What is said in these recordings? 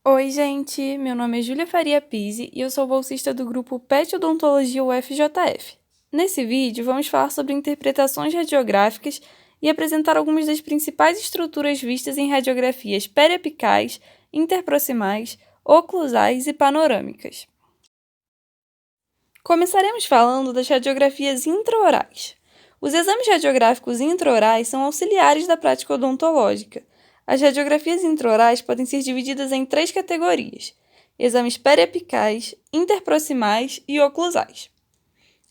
Oi, gente! Meu nome é Júlia Faria Pizzi e eu sou bolsista do grupo PET Odontologia UFJF. Nesse vídeo, vamos falar sobre interpretações radiográficas e apresentar algumas das principais estruturas vistas em radiografias periapicais, interproximais, oclusais e panorâmicas. Começaremos falando das radiografias intraorais. Os exames radiográficos intraorais são auxiliares da prática odontológica. As radiografias intraorais podem ser divididas em 3 categorias: exames periapicais, interproximais e oclusais.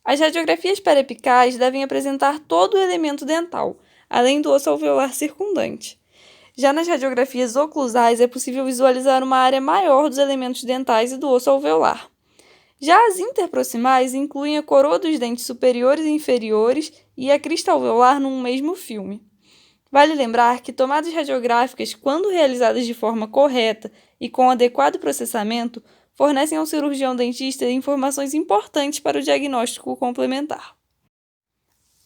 As radiografias periapicais devem apresentar todo o elemento dental, além do osso alveolar circundante. Já nas radiografias oclusais é possível visualizar uma área maior dos elementos dentais e do osso alveolar. Já as interproximais incluem a coroa dos dentes superiores e inferiores e a crista alveolar num mesmo filme. Vale lembrar que tomadas radiográficas, quando realizadas de forma correta e com adequado processamento, fornecem ao cirurgião dentista informações importantes para o diagnóstico complementar.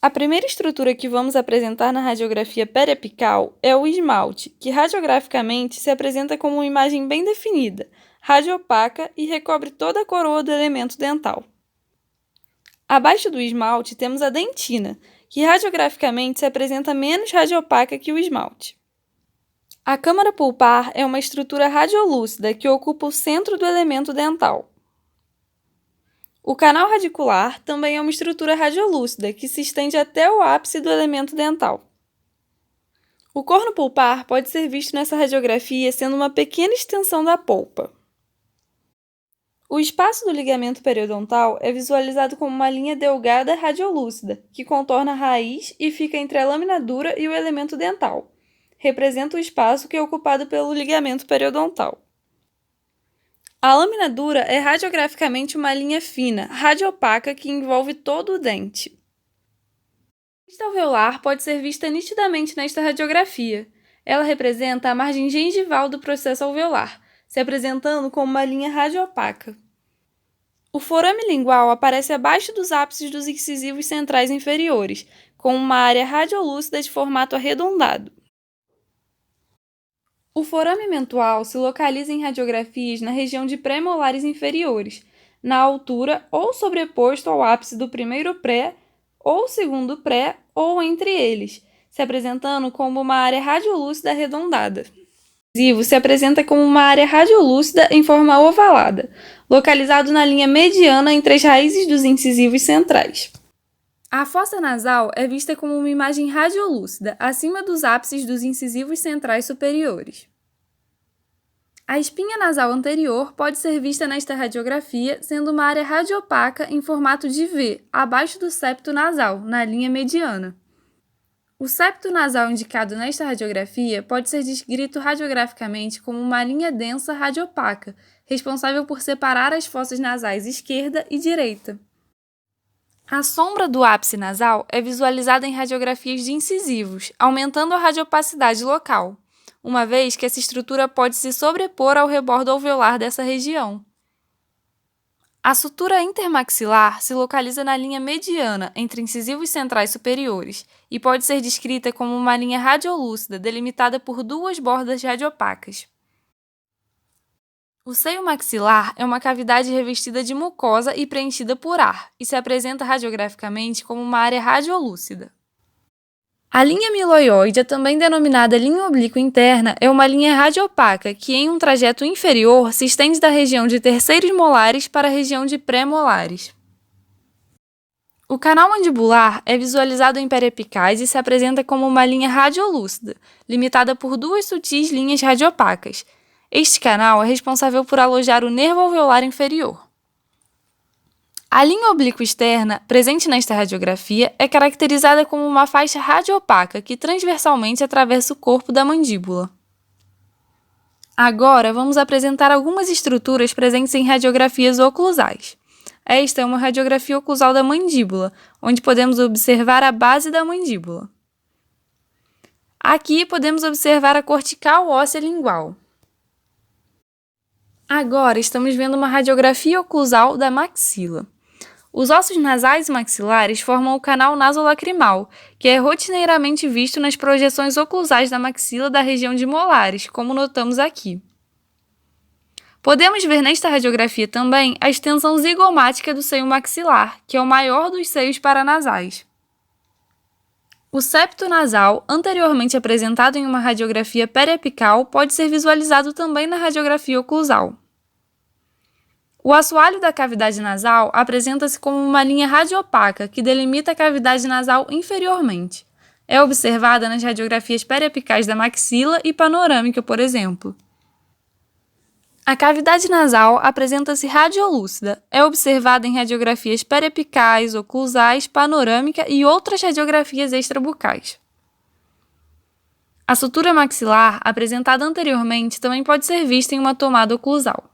A primeira estrutura que vamos apresentar na radiografia periapical é o esmalte, que radiograficamente se apresenta como uma imagem bem definida, radiopaca e recobre toda a coroa do elemento dental. Abaixo do esmalte temos a dentina, que radiograficamente se apresenta menos radiopaca que o esmalte. A câmara pulpar é uma estrutura radiolúcida que ocupa o centro do elemento dental. O canal radicular também é uma estrutura radiolúcida que se estende até o ápice do elemento dental. O corno pulpar pode ser visto nessa radiografia sendo uma pequena extensão da polpa. O espaço do ligamento periodontal é visualizado como uma linha delgada radiolúcida, que contorna a raiz e fica entre a lâmina dura e o elemento dental. Representa o espaço que é ocupado pelo ligamento periodontal. A lâmina dura é radiograficamente uma linha fina, radiopaca, que envolve todo o dente. A crista alveolar pode ser vista nitidamente nesta radiografia. Ela representa a margem gengival do processo alveolar, se apresentando como uma linha radiopaca. O forame lingual aparece abaixo dos ápices dos incisivos centrais inferiores, com uma área radiolúcida de formato arredondado. O forame mentual se localiza em radiografias na região de pré-molares inferiores, na altura ou sobreposto ao ápice do primeiro pré ou segundo pré ou entre eles, se apresentando como uma área radiolúcida arredondada. O incisivo se apresenta como uma área radiolúcida em forma ovalada, localizado na linha mediana entre as raízes dos incisivos centrais. A fossa nasal é vista como uma imagem radiolúcida acima dos ápices dos incisivos centrais superiores. A espinha nasal anterior pode ser vista nesta radiografia sendo uma área radiopaca em formato de V, abaixo do septo nasal, na linha mediana. O septo nasal indicado nesta radiografia pode ser descrito radiograficamente como uma linha densa radiopaca, responsável por separar as fossas nasais esquerda e direita. A sombra do ápice nasal é visualizada em radiografias de incisivos, aumentando a radiopacidade local, uma vez que essa estrutura pode se sobrepor ao rebordo alveolar dessa região. A sutura intermaxilar se localiza na linha mediana entre incisivos centrais superiores e pode ser descrita como uma linha radiolúcida delimitada por 2 bordas radiopacas. O seio maxilar é uma cavidade revestida de mucosa e preenchida por ar e se apresenta radiograficamente como uma área radiolúcida. A linha miloioide, também denominada linha oblíqua interna, é uma linha radiopaca que, em um trajeto inferior, se estende da região de terceiros molares para a região de pré-molares. O canal mandibular é visualizado em periapicais e se apresenta como uma linha radiolúcida, limitada por 2 sutis linhas radiopacas. Este canal é responsável por alojar o nervo alveolar inferior. A linha oblíqua externa, presente nesta radiografia, é caracterizada como uma faixa radiopaca que transversalmente atravessa o corpo da mandíbula. Agora, vamos apresentar algumas estruturas presentes em radiografias oclusais. Esta é uma radiografia oclusal da mandíbula, onde podemos observar a base da mandíbula. Aqui podemos observar a cortical óssea lingual. Agora, estamos vendo uma radiografia oclusal da maxila. Os ossos nasais e maxilares formam o canal nasolacrimal, que é rotineiramente visto nas projeções oclusais da maxila da região de molares, como notamos aqui. Podemos ver nesta radiografia também a extensão zigomática do seio maxilar, que é o maior dos seios paranasais. O septo nasal, anteriormente apresentado em uma radiografia periapical, pode ser visualizado também na radiografia oclusal. O assoalho da cavidade nasal apresenta-se como uma linha radiopaca que delimita a cavidade nasal inferiormente. É observada nas radiografias periapicais da maxila e panorâmica, por exemplo. A cavidade nasal apresenta-se radiolúcida. É observada em radiografias periapicais, oclusais, panorâmica e outras radiografias extrabucais. A sutura maxilar, apresentada anteriormente, também pode ser vista em uma tomada oclusal.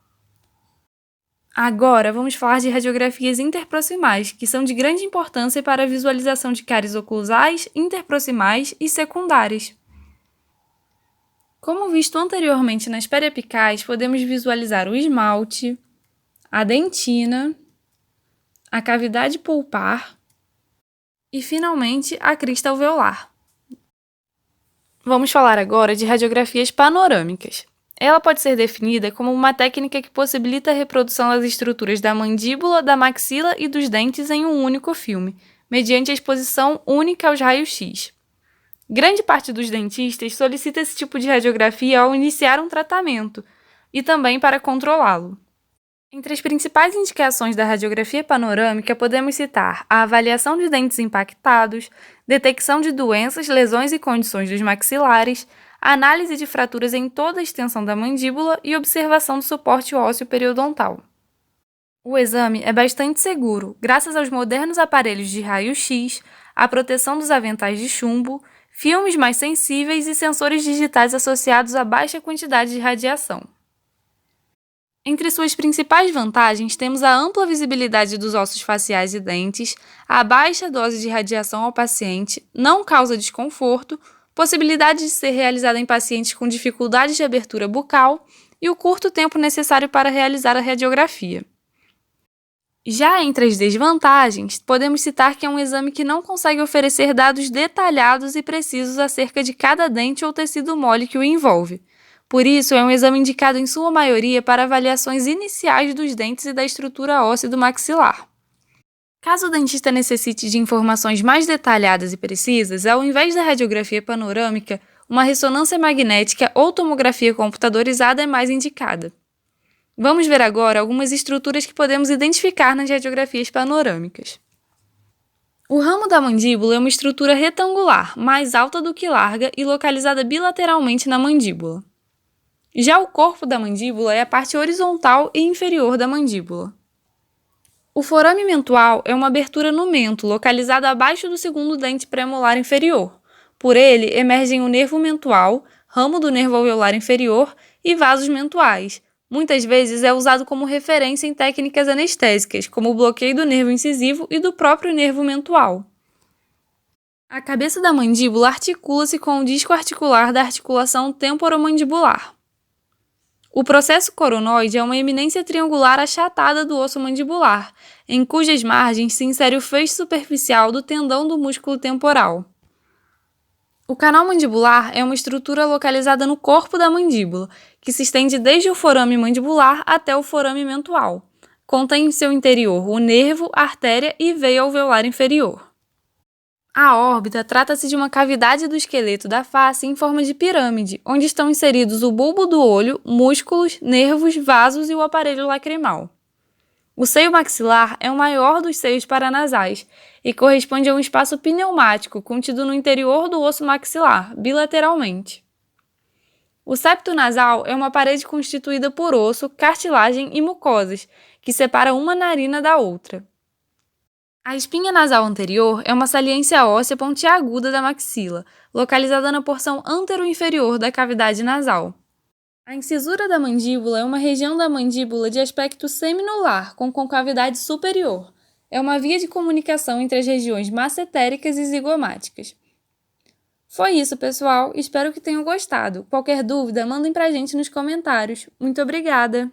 Agora, vamos falar de radiografias interproximais, que são de grande importância para a visualização de cáries oclusais, interproximais e secundárias. Como visto anteriormente nas periapicais, podemos visualizar o esmalte, a dentina, a cavidade pulpar e, finalmente, a crista alveolar. Vamos falar agora de radiografias panorâmicas. Ela pode ser definida como uma técnica que possibilita a reprodução das estruturas da mandíbula, da maxila e dos dentes em um único filme, mediante a exposição única aos raios-x. Grande parte dos dentistas solicita esse tipo de radiografia ao iniciar um tratamento e também para controlá-lo. Entre as principais indicações da radiografia panorâmica, podemos citar a avaliação de dentes impactados, detecção de doenças, lesões e condições dos maxilares, análise de fraturas em toda a extensão da mandíbula e observação do suporte ósseo periodontal. O exame é bastante seguro, graças aos modernos aparelhos de raio-x, à proteção dos aventais de chumbo, filmes mais sensíveis e sensores digitais associados a baixa quantidade de radiação. Entre suas principais vantagens, temos a ampla visibilidade dos ossos faciais e dentes, a baixa dose de radiação ao paciente, não causa desconforto, possibilidade de ser realizada em pacientes com dificuldades de abertura bucal e o curto tempo necessário para realizar a radiografia. Já entre as desvantagens, podemos citar que é um exame que não consegue oferecer dados detalhados e precisos acerca de cada dente ou tecido mole que o envolve. Por isso, é um exame indicado em sua maioria para avaliações iniciais dos dentes e da estrutura óssea do maxilar. Caso o dentista necessite de informações mais detalhadas e precisas, ao invés da radiografia panorâmica, uma ressonância magnética ou tomografia computadorizada é mais indicada. Vamos ver agora algumas estruturas que podemos identificar nas radiografias panorâmicas. O ramo da mandíbula é uma estrutura retangular, mais alta do que larga e localizada bilateralmente na mandíbula. Já o corpo da mandíbula é a parte horizontal e inferior da mandíbula. O forame mentual é uma abertura no mento, localizada abaixo do segundo dente premolar inferior. Por ele, emergem o nervo mentual, ramo do nervo alveolar inferior e vasos mentuais. Muitas vezes é usado como referência em técnicas anestésicas, como o bloqueio do nervo incisivo e do próprio nervo mentual. A cabeça da mandíbula articula-se com o disco articular da articulação temporomandibular. O processo coronoide é uma eminência triangular achatada do osso mandibular, em cujas margens se insere o feixe superficial do tendão do músculo temporal. O canal mandibular é uma estrutura localizada no corpo da mandíbula, que se estende desde o forame mandibular até o forame mentual. Contém em seu interior o nervo, artéria e veia alveolar inferior. A órbita trata-se de uma cavidade do esqueleto da face em forma de pirâmide, onde estão inseridos o bulbo do olho, músculos, nervos, vasos e o aparelho lacrimal. O seio maxilar é o maior dos seios paranasais e corresponde a um espaço pneumático contido no interior do osso maxilar, bilateralmente. O septo nasal é uma parede constituída por osso, cartilagem e mucosas, que separa uma narina da outra. A espinha nasal anterior é uma saliência óssea pontiaguda da maxila, localizada na porção antero-inferior da cavidade nasal. A incisura da mandíbula é uma região da mandíbula de aspecto seminular, com concavidade superior. É uma via de comunicação entre as regiões massetéricas e zigomáticas. Foi isso, pessoal. Espero que tenham gostado. Qualquer dúvida, mandem pra gente nos comentários. Muito obrigada!